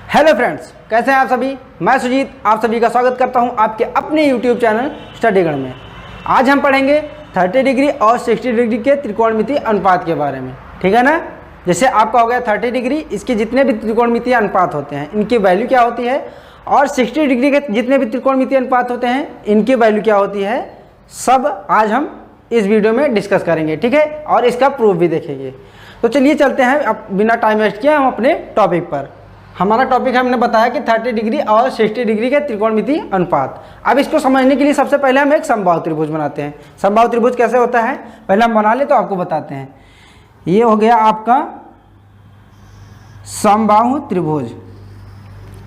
Hello friends, कैसे हैं आप सभी। मैं सुजीत आप सभी का स्वागत करता हूं आपके अपने यूट्यूब चैनल स्टडीगढ़ में। आज हम पढ़ेंगे 30 डिग्री और 60 डिग्री के त्रिकोणमितीय अनुपात के बारे में, ठीक है ना। जैसे आपका हो गया 30 डिग्री, इसके जितने भी त्रिकोणमितीय अनुपात होते हैं इनकी वैल्यू क्या होती है, और 60 डिग्री के जितने भी त्रिकोणमितीय अनुपात होते हैं इनकी वैल्यू क्या होती है, सब आज हम इस वीडियो में डिस्कस करेंगे, ठीक है। और इसका प्रूफ भी देखेंगे। तो चलिए चलते हैं, अब बिना टाइम वेस्ट किए हम अपने टॉपिक पर। हमारा टॉपिक हमने बताया कि 30 डिग्री और 60 डिग्री के त्रिकोणमितीय अनुपात। अब इसको समझने के लिए सबसे पहले हम एक समबाहु त्रिभुज बनाते हैं। समबाहु त्रिभुज कैसे होता है पहले हम बना ले तो आपको बताते हैं। ये हो गया आपका समबाहु त्रिभुज,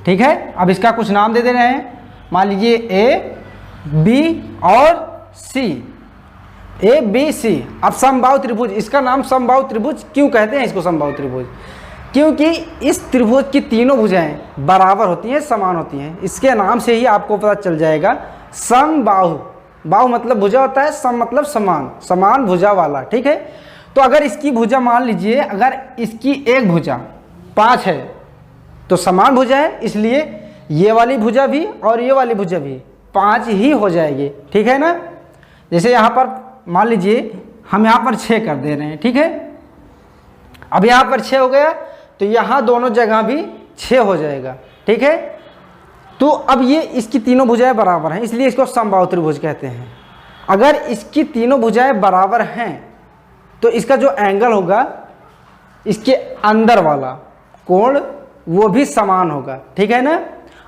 ठीक है। अब इसका कुछ नाम दे रहे हैं, मान लीजिए ए बी और सी, ए बी सी। अब समबाहु त्रिभुज, इसका नाम समबाहु त्रिभुज क्यों कहते हैं इसको समबाहु त्रिभुज, क्योंकि इस त्रिभुज की तीनों भुजाएं बराबर होती हैं, समान होती हैं। इसके नाम से ही आपको पता चल जाएगा समबाहु। बाहु मतलब भुजा होता है, सम मतलब समान, समान भुजा वाला, ठीक है। तो अगर इसकी भुजा मान लीजिए, अगर इसकी एक भुजा 5 है तो समान भुजा है, इसलिए ये वाली भुजा भी और ये वाली भुजा भी 5 ही हो जाएगी, ठीक है ना। जैसे यहाँ पर मान लीजिए हम यहाँ पर 6 कर दे रहे हैं, ठीक है। अब यहाँ पर 6 हो गया तो यहाँ दोनों जगह भी 6 हो जाएगा, ठीक है। तो अब ये इसकी तीनों भुजाएं बराबर हैं, इसलिए इसको समबाहु त्रिभुज कहते हैं। अगर इसकी तीनों भुजाएं बराबर हैं तो इसका जो एंगल होगा, इसके अंदर वाला कोण वो भी समान होगा, ठीक है ना।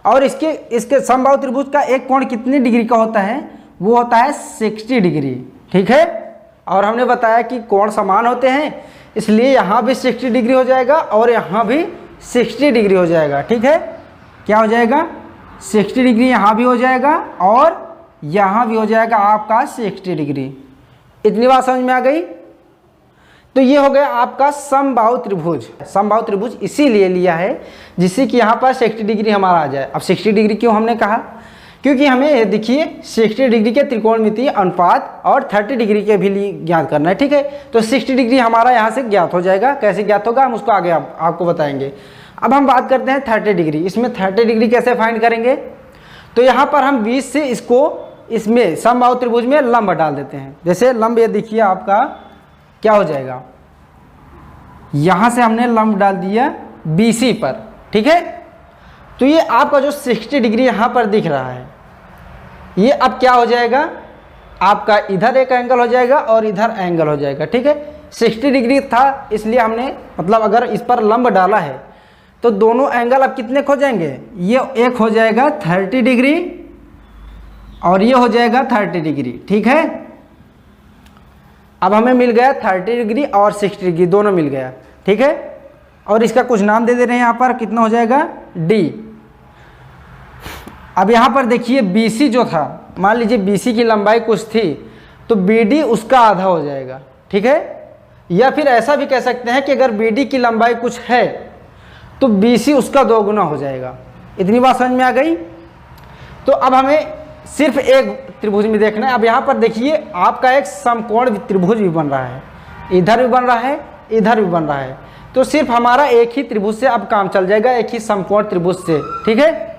और इसके समबाहु त्रिभुज का एक कोण कितनी डिग्री का होता है, वो होता है 60 डिग्री, ठीक है। और हमने बताया कि कोण समान होते हैं, इसलिए यहाँ भी 60 डिग्री हो जाएगा और यहाँ भी 60 डिग्री हो जाएगा, ठीक है। क्या हो जाएगा, 60 डिग्री यहाँ भी हो जाएगा और यहाँ भी हो जाएगा आपका 60 डिग्री। इतनी बात समझ में आ गई। तो ये हो गया आपका समबाहु त्रिभुज। समबाहु त्रिभुज इसीलिए लिया है जिससे कि यहाँ पर 60 डिग्री हमारा आ जाए। अब 60 डिग्री क्यों हमने कहा, क्योंकि हमें देखिए 60 डिग्री के त्रिकोणमितीय अनुपात और 30 डिग्री के भी लिए ज्ञात करना है, ठीक है। तो 60 डिग्री हमारा यहाँ से ज्ञात हो जाएगा। कैसे ज्ञात होगा हम उसको आगे आपको बताएंगे। अब हम बात करते हैं 30 डिग्री। इसमें 30 डिग्री कैसे फाइंड करेंगे, तो यहाँ पर हम 20 से इसको इसमें समबाहु त्रिभुज में लंब डाल देते हैं। जैसे लंब ये देखिए आपका क्या हो जाएगा, यहाँ से हमने लंब डाल दिया BC पर, ठीक है। तो ये आपका जो 60 डिग्री यहाँ पर दिख रहा है, ये अब क्या हो जाएगा, आपका इधर एक एंगल हो जाएगा और इधर एंगल हो जाएगा, ठीक है। 60 डिग्री था इसलिए हमने मतलब अगर इस पर लंब डाला है तो दोनों एंगल अब कितने हो जाएंगे, ये एक हो जाएगा 30 डिग्री और ये हो जाएगा 30 डिग्री, ठीक है। अब हमें मिल गया 30 डिग्री और 60 डिग्री दोनों मिल गया, ठीक है। और इसका कुछ नाम दे रहे हैं यहाँ पर, कितना हो जाएगा D। अब यहाँ पर देखिए BC जो था, मान लीजिए BC की लंबाई कुछ थी तो BD उसका आधा हो जाएगा, ठीक है। या फिर ऐसा भी कह सकते हैं कि अगर BD की लंबाई कुछ है तो BC उसका 2 गुना हो जाएगा। इतनी बात समझ में आ गई। तो अब हमें सिर्फ एक त्रिभुज में देखना है। अब यहाँ पर देखिए आपका एक समकोण त्रिभुज भी बन रहा है, इधर भी बन रहा है इधर भी बन रहा है। तो सिर्फ हमारा एक ही त्रिभुज से अब काम चल जाएगा, एक ही समकोण त्रिभुज से, ठीक है।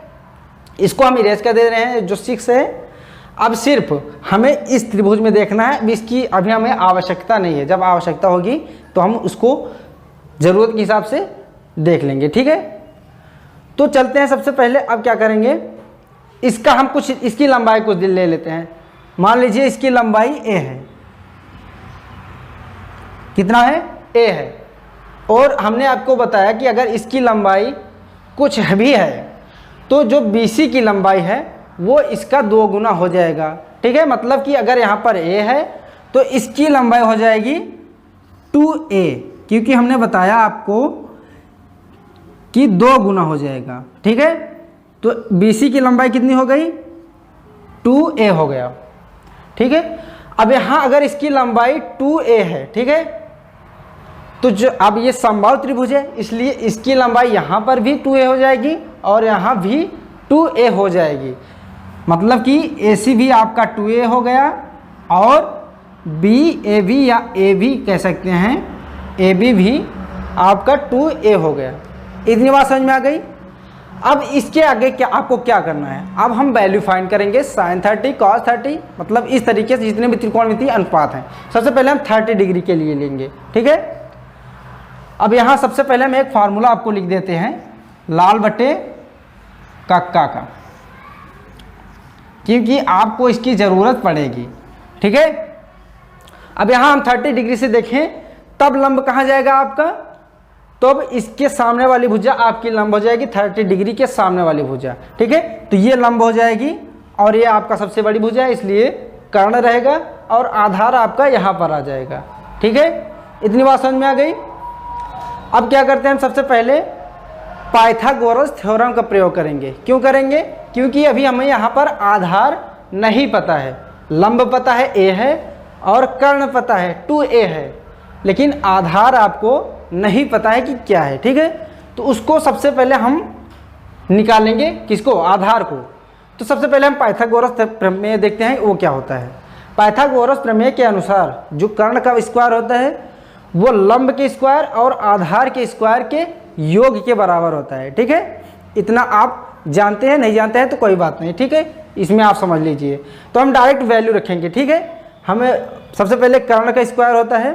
इसको हम इरेज कर दे रहे हैं जो 6 है। अब सिर्फ हमें इस त्रिभुज में देखना है, इसकी अभी हमें आवश्यकता नहीं है। जब आवश्यकता होगी तो हम उसको ज़रूरत के हिसाब से देख लेंगे, ठीक है। तो चलते हैं सबसे पहले। अब क्या करेंगे, इसका हम कुछ इसकी लंबाई कुछ ले लेते हैं। मान लीजिए इसकी लंबाई A है, कितना है, A है। और हमने आपको बताया कि अगर इसकी लंबाई कुछ भी है तो जो BC की लंबाई है वो इसका 2 गुना हो जाएगा, ठीक है। मतलब कि अगर यहाँ पर A है तो इसकी लंबाई हो जाएगी 2A, क्योंकि हमने बताया आपको कि 2 गुना हो जाएगा, ठीक है। तो BC की लंबाई कितनी हो गई, 2A हो गया, ठीक है। अब यहाँ अगर इसकी लंबाई 2A है, ठीक है, तो जो अब ये समबाहु त्रिभुज है इसलिए इसकी लंबाई यहाँ पर भी 2A हो जाएगी और यहाँ भी 2A हो जाएगी। मतलब कि AC भी आपका 2A हो गया और BAB या AB कह सकते हैं, AB भी आपका 2A हो गया। इतनी बात समझ में आ गई। अब इसके आगे क्या आपको क्या करना है, अब हम वैल्यू फाइंड करेंगे साइन 30 कॉस 30, मतलब इस तरीके से जितने भी त्रिकोणमितीय अनुपात हैं। सबसे पहले हम 30 डिग्री के लिए लेंगे, ठीक है। अब यहाँ सबसे पहले हम एक फार्मूला आपको लिख देते हैं लाल बटे कक्का का, क्योंकि आपको इसकी ज़रूरत पड़ेगी, ठीक है। अब यहाँ हम 30 डिग्री से देखें तब लंब कहाँ जाएगा आपका, तो अब इसके सामने वाली भुजा आपकी लंब हो जाएगी 30 डिग्री के सामने वाली भुजा, ठीक है। तो ये लंब हो जाएगी और ये आपका सबसे बड़ी भुजा है, इसलिए कर्ण रहेगा और आधार आपका यहाँ पर आ जाएगा, ठीक है। इतनी बात समझ में आ गई। अब क्या करते हैं हम सबसे पहले पाइथागोरस थ्योरम का प्रयोग करेंगे। क्यों करेंगे, क्योंकि अभी हमें यहाँ पर आधार नहीं पता है, लंब पता है a है और कर्ण पता है 2a है, लेकिन आधार आपको नहीं पता है कि क्या है, ठीक है। तो उसको सबसे पहले हम निकालेंगे, किसको, आधार को। तो सबसे पहले हम पाइथागोरस प्रमेय देखते हैं वो क्या होता है। पाइथागोरस प्रमेय के अनुसार जो कर्ण का स्क्वायर होता है वो लंब के स्क्वायर और आधार के स्क्वायर के योग के बराबर होता है, ठीक है। इतना आप जानते हैं, नहीं जानते हैं तो कोई बात नहीं, ठीक है, इसमें आप समझ लीजिए। तो हम डायरेक्ट वैल्यू रखेंगे, ठीक है। हमें सबसे पहले कर्ण का स्क्वायर होता है,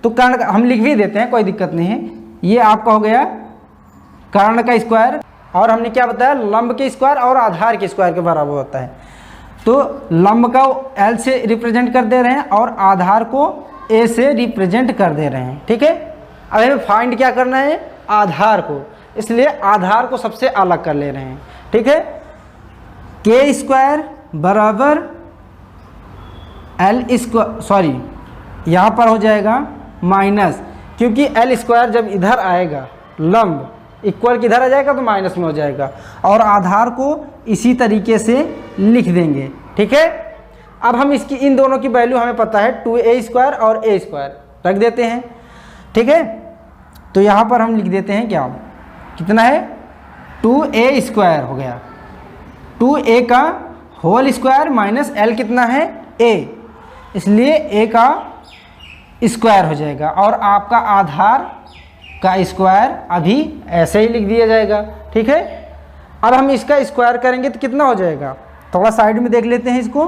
तो कर्ण का हम लिख भी देते हैं, कोई दिक्कत नहीं है। ये आपका हो गया कर्ण का स्क्वायर, और हमने क्या बताया, लंब के स्क्वायर और आधार के स्क्वायर के बराबर होता है। तो लंब का L से रिप्रेजेंट कर दे रहे हैं और आधार को A से रिप्रेजेंट कर दे रहे हैं, ठीक है। अब हमें फाइंड क्या करना है, आधार को, इसलिए आधार को सबसे अलग कर ले रहे हैं, ठीक है। के स्क्वायर बराबर L स्क्वायर, सॉरी यहाँ पर हो जाएगा माइनस, क्योंकि L स्क्वायर जब इधर आएगा लंब इक्वल किधर आ जाएगा तो माइनस में हो जाएगा, और आधार को इसी तरीके से लिख देंगे, ठीक है। अब हम इसकी इन दोनों की वैल्यू हमें पता है 2a स्क्वायर और a स्क्वायर रख देते हैं, ठीक है। तो यहाँ पर हम लिख देते हैं क्या, कितना है 2a स्क्वायर हो गया, 2a का होल स्क्वायर माइनस L कितना है a, इसलिए a का स्क्वायर हो जाएगा, और आपका आधार का स्क्वायर अभी ऐसे ही लिख दिया जाएगा, ठीक है। अब हम इसका स्क्वायर करेंगे तो कितना हो जाएगा, थोड़ा साइड में देख लेते हैं इसको।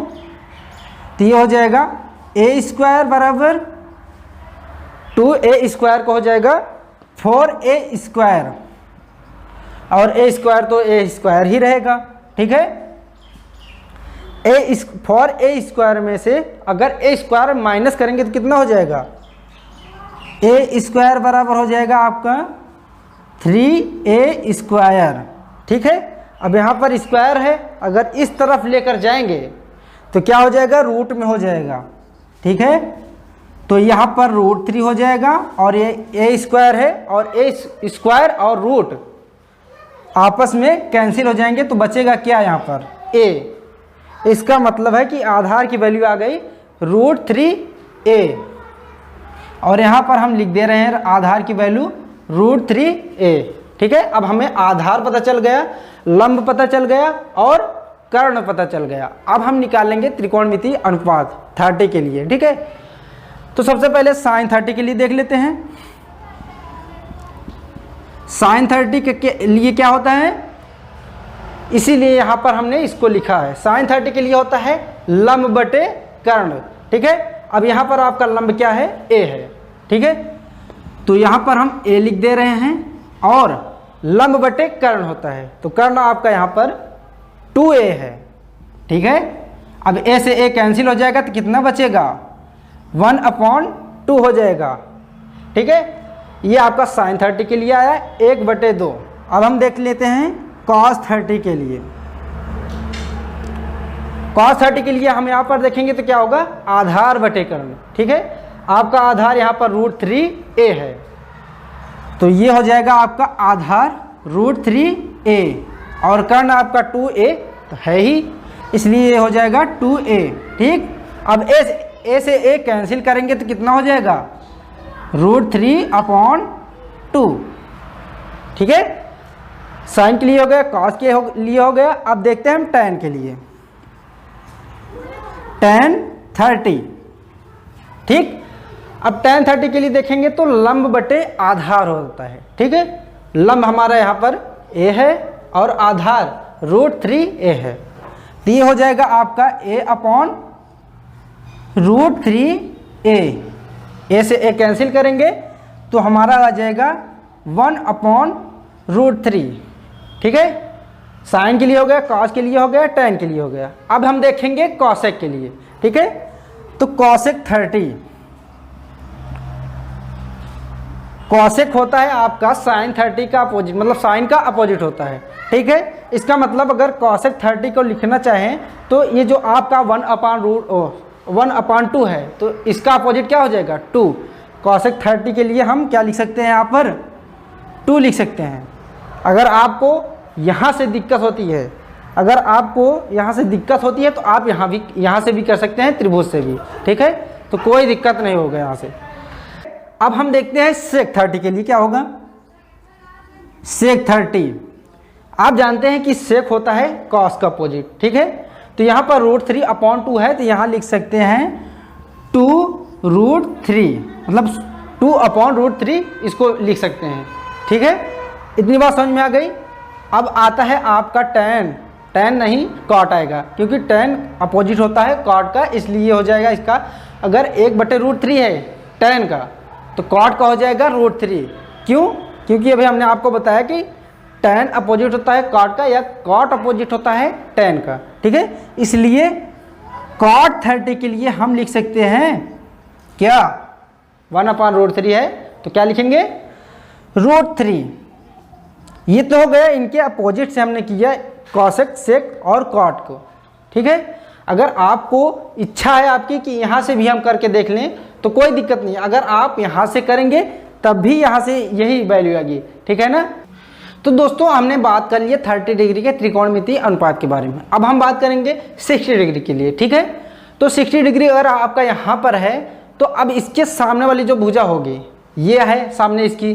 तो ये हो जाएगा a स्क्वायर बराबर 2a स्क्वायर को हो जाएगा 4a स्क्वायर, और a स्क्वायर तो a स्क्वायर ही रहेगा, ठीक है। फोर ए स्क्वायर में से अगर a स्क्वायर माइनस करेंगे तो कितना हो जाएगा, a स्क्वायर बराबर हो जाएगा आपका 3a स्क्वायर, ठीक है। अब यहाँ पर स्क्वायर है, अगर इस तरफ लेकर जाएंगे तो क्या हो जाएगा, रूट में हो जाएगा, ठीक है। तो यहाँ पर √3 हो जाएगा, और ये a स्क्वायर है और a स्क्वायर और रूट आपस में कैंसिल हो जाएंगे, तो बचेगा क्या यहाँ पर a। इसका मतलब है कि आधार की वैल्यू आ गई √3a, और यहाँ पर हम लिख दे रहे हैं आधार की वैल्यू √3a, ठीक है। अब हमें आधार पता चल गया, लंब पता चल गया और कर्ण पता चल गया। अब हम निकालेंगे त्रिकोणमितीय अनुपात 30 के लिए, ठीक है। तो सबसे पहले साइन 30 के लिए देख लेते हैं। साइन 30 के लिए क्या होता है, इसीलिए यहाँ पर हमने इसको लिखा है। साइन 30 के लिए होता है लंब बटे कर्ण, ठीक है। अब यहाँ पर आपका लंब क्या है, a है, ठीक है। तो यहाँ पर हम a लिख दे रहे हैं, और लंब बटे कर्ण होता है, तो कर्ण आपका यहाँ पर 2a है, ठीक है। अब a से a कैंसिल हो जाएगा तो कितना बचेगा, 1/2 हो जाएगा, ठीक है। ये आपका साइन 30 के लिए आया 1/2। अब हम देख लेते हैं कॉस 30 के लिए। कॉस 30 के लिए हम यहाँ पर देखेंगे तो क्या होगा, आधार बटे कर्ण, ठीक है। आपका आधार यहाँ पर √3a है, तो ये हो जाएगा आपका आधार √3a, और कर्ण आपका 2a तो है ही, इसलिए ये हो जाएगा 2a, ठीक। अब a से a कैंसिल करेंगे तो कितना हो जाएगा, √3/2, ठीक है। साइन के लिए हो गया, कॉस के लिए हो गया। अब देखते हैं हम tan के लिए, tan 30, ठीक। अब tan 30 के लिए देखेंगे तो लंब बटे आधार होता है, ठीक है। लंब हमारा यहाँ पर ए है और आधार √3a है। तो ये हो जाएगा आपका a/√3a। ए से ए कैंसिल करेंगे तो हमारा आ जाएगा 1/√3। ठीक है, साइन के लिए हो गया, कॉस के लिए हो गया, टैन के लिए हो गया। अब हम देखेंगे कॉसेक के लिए। ठीक है, तो कॉसेक 30, कॉसेक होता है आपका साइन 30 का अपोजिट, मतलब साइन का अपोजिट होता है। ठीक है, इसका मतलब अगर कॉसेक 30 को लिखना चाहें तो ये जो आपका 1/2 है तो इसका अपोजिट क्या हो जाएगा 2। कॉसेक 30 के लिए हम क्या लिख सकते हैं, यहाँ पर 2 लिख सकते हैं। अगर आपको यहाँ से दिक्कत होती है, अगर आपको यहाँ से दिक्कत होती है तो आप यहाँ से भी कर सकते हैं, त्रिभुज से भी। ठीक है, तो कोई दिक्कत नहीं होगा यहाँ से। अब हम देखते हैं सेक 30 के लिए क्या होगा। सेक 30 आप जानते हैं कि सेक होता है कॉस का अपोजिट। ठीक है, तो यहाँ पर √3/2 है तो यहाँ लिख सकते हैं 2√3, मतलब 2/√3 इसको लिख सकते हैं। ठीक है, इतनी बात समझ में आ गई। अब आता है आपका टैन, टैन नहीं कॉट आएगा, क्योंकि टैन अपोजिट होता है कॉट का, इसलिए हो जाएगा इसका, अगर 1/√3 है टैन का तो कॉट का हो जाएगा √3। क्यों? क्योंकि अभी हमने आपको बताया कि टैन अपोजिट होता है कॉट का या कॉट अपोजिट होता है टैन का। ठीक है, इसलिए कॉट 30 के लिए हम लिख सकते हैं क्या, 1/√3 है तो क्या लिखेंगे √3। ये तो हो गया इनके अपोजिट से हमने किया कॉसेक, सेक और कॉट को। ठीक है, अगर आपको इच्छा है आपकी कि यहाँ से भी हम करके देख लें तो कोई दिक्कत नहीं, अगर आप यहाँ से करेंगे तब भी यहाँ से यही वैल्यू आएगी। ठीक है ना। तो दोस्तों हमने बात कर लिया 30 डिग्री के त्रिकोणमितीय अनुपात के बारे में। अब हम बात करेंगे 60 डिग्री के लिए। ठीक है, तो 60 डिग्री अगर आपका यहाँ पर है तो अब इसके सामने वाली जो भुजा होगी ये है सामने इसकी,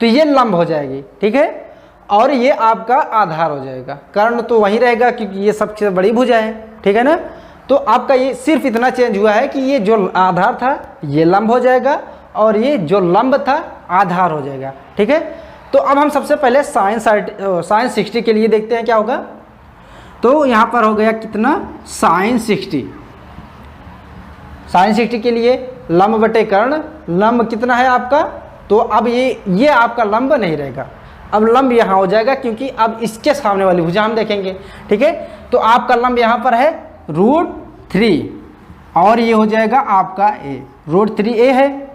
तो ये लंब हो जाएगी। ठीक है, और ये आपका आधार हो जाएगा। कर्ण तो वही रहेगा क्योंकि ये सबसे बड़ी भुजा है। ठीक है ना, तो आपका ये सिर्फ इतना चेंज हुआ है कि ये जो आधार था ये लंब हो जाएगा और ये जो लंब था आधार हो जाएगा। ठीक है, तो अब हम सबसे पहले साइन 60 के लिए देखते हैं क्या होगा। तो यहाँ पर हो गया कितना, साइन 60। साइन 60 के लिए लंब बटे कर्ण, लंब कितना है आपका, तो अब ये आपका लंब नहीं रहेगा, अब लंब यहाँ हो जाएगा क्योंकि अब इसके सामने वाली भुजा हम देखेंगे। ठीक है, तो आपका लंब यहाँ पर है √3 और ये हो जाएगा आपका a, √3a है।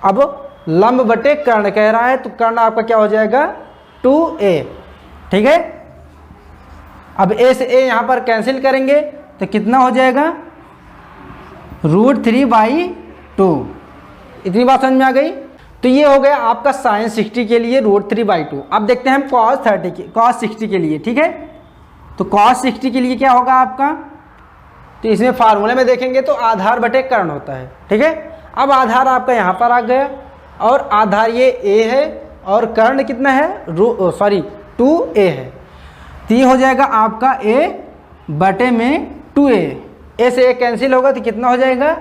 अब लंब बटे कर्ण कह रहा है तो कर्ण आपका क्या हो जाएगा 2a। ठीक है, अब a से a यहाँ पर कैंसिल करेंगे तो कितना हो जाएगा √3/2। इतनी बात समझ में आ गई। तो ये हो गया आपका साइन 60 के लिए √3/2। अब देखते हैं हम cos 60 के लिए। ठीक है, तो cos 60 के लिए क्या होगा आपका, तो इसमें फार्मूले में देखेंगे तो आधार बटे कर्ण होता है। ठीक है, अब आधार आपका यहाँ पर आ गया और आधार ये a है और कर्ण कितना है 2a है, तो ये हो जाएगा आपका a बटे में 2a। a से a कैंसिल होगा तो कितना हो जाएगा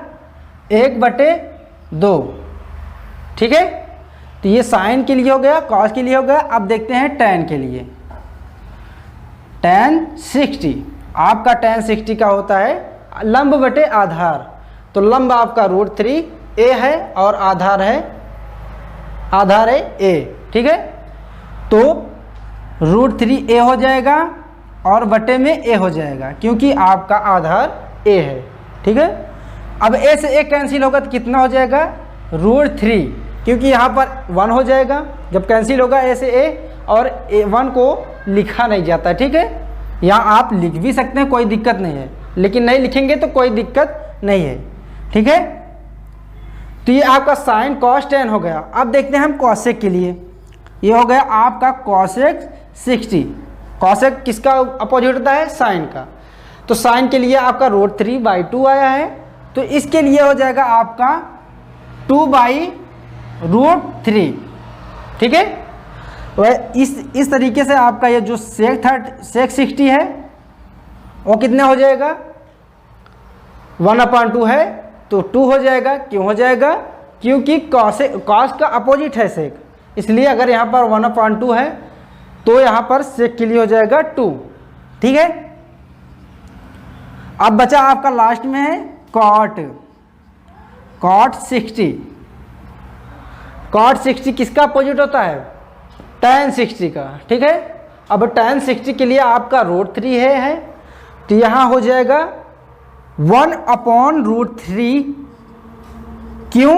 1/2। ठीक है, तो ये साइन के लिए हो गया, कॉस के लिए हो गया। अब देखते हैं टैन के लिए। टैन 60 आपका टैन 60 का होता है लंब बटे आधार, तो लंब आपका √3a है और आधार है a। ठीक है, तो √3a हो जाएगा और बटे में a हो जाएगा क्योंकि आपका आधार a है। ठीक है, अब a से a कैंसिल होगा तो कितना हो जाएगा √3, क्योंकि यहाँ पर 1 हो जाएगा जब कैंसिल होगा a से a, और 1 को लिखा नहीं जाता। ठीक है, यहाँ आप लिख भी सकते हैं कोई दिक्कत नहीं है, लेकिन नहीं लिखेंगे तो कोई दिक्कत नहीं है। ठीक है, तो ये आपका साइन कॉस टैन हो गया। अब देखते हैं हम कॉसेक के लिए। ये हो गया आपका कॉसेक 60। कॉसेक किसका अपोजिट होता है, साइन का, तो साइन के लिए आपका √3/2 आया है, तो इसके लिए हो जाएगा आपका 2/√3। ठीक है, वह इस तरीके से आपका ये जो सेक 60 है वो कितने हो जाएगा 1/2 है तो 2 हो जाएगा। क्यों हो जाएगा, क्योंकि कॉस का अपोजिट है सेक, इसलिए अगर यहाँ पर 1/2 है तो यहाँ पर सेक के लिए हो जाएगा 2। ठीक है, अब बचा आपका लास्ट में है कॉट 60। कॉट 60 किसका अपोजिट होता है? tan 60 का। ठीक है, अब tan 60 के लिए आपका √3 है तो यहाँ हो जाएगा 1/√3। क्यों?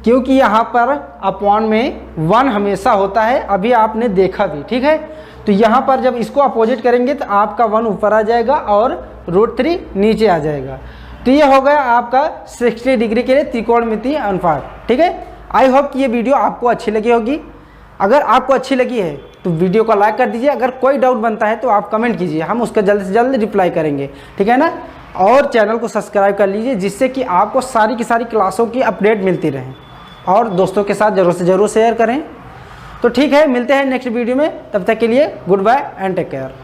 क्योंकि यहाँ पर अपॉन में 1 हमेशा होता है, अभी आपने देखा भी। ठीक है, तो यहाँ पर जब इसको अपोजिट करेंगे तो आपका 1 ऊपर आ जाएगा और √3 नीचे आ जाएगा। तो ये हो गया आपका 60 डिग्री के लिए त्रिकोणमितीय अनुपात। ठीक है, आई होप कि ये वीडियो आपको अच्छी लगी होगी। अगर आपको अच्छी लगी है तो वीडियो को लाइक कर दीजिए। अगर कोई डाउट बनता है तो आप कमेंट कीजिए, हम उसका जल्द से जल्द रिप्लाई करेंगे। ठीक है ना, और चैनल को सब्सक्राइब कर लीजिए जिससे कि आपको सारी की सारी क्लासों की अपडेट मिलती रहे, और दोस्तों के साथ ज़रूर से ज़रूर शेयर करें। तो ठीक है, मिलते हैं नेक्स्ट वीडियो में, तब तक के लिए good bye and take care.